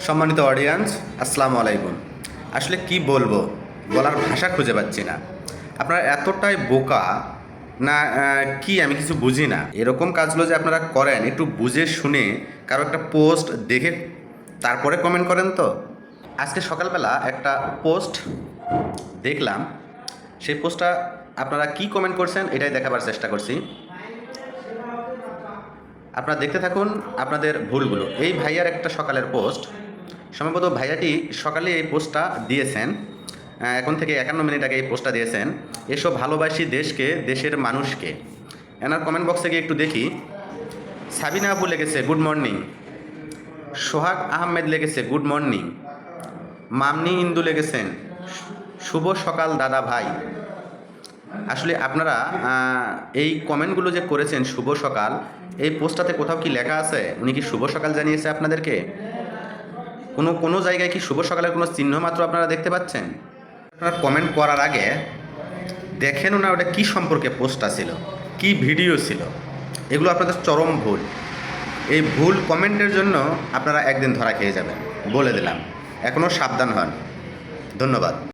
সম্মানিত অডিয়েন্স, আসসালামু আলাইকুম। আসলে কি বলবো, বলার ভাষা খুঁজে পাচ্ছি না। আপনারা এতটাই বোকা না, কি আমি কিছু বুঝি না। এরকম কাজগুলো যে আপনারা করেন, একটু বুঝে শুনে কারো একটা পোস্ট দেখে তারপরে কমেন্ট করেন তো। আজকে সকালবেলা একটা পোস্ট দেখলাম, সেই পোস্টটা আপনারা কি কমেন্ট করছেন এটাই দেখাবার চেষ্টা করছি। আপনারা দেখতে থাকুন আপনাদের ভুলগুলো। এই ভাইয়ার একটা সকালের পোস্ট, সম্ভবত ভাইয়াটি সকালে এই পোস্টটা দিয়েছেন, এখন থেকে 51 মিনিট আগে এই পোস্টটা দিয়েছেন। এসো ভালোবাসি দেশকে, দেশের মানুষকে। এনার কমেন্ট বক্সে গিয়ে একটু দেখি। সাবিনা আপু লেগেছে গুড মর্নিং, সোহাগ আহমেদ লেগেছে গুড মর্নিং, মামনি ইন্দু লেগেছেন শুভ সকাল দাদা ভাই। আসলে আপনারা এই কমেন্টগুলো যে করেছেন শুভ সকাল, এই পোস্টটাতে কোথাও কি লেখা আছে উনি কি শুভ সকাল জানিয়েছে আপনাদেরকে? কোনো জায়গায় কি শুভ সকালের কোনো চিহ্ন মাত্র আপনারা দেখতে পাচ্ছেন? আপনারা কমেন্ট করার আগে দেখেনও না ওটা কী সম্পর্কে পোস্টটা ছিল, কি ভিডিও ছিল। এগুলো আপনাদের চরম ভুল। এই ভুল কমেন্টের জন্য আপনারা একদিন ধরা খেয়ে যাবেন, বলে দিলাম। এখনও সাবধান হন। ধন্যবাদ।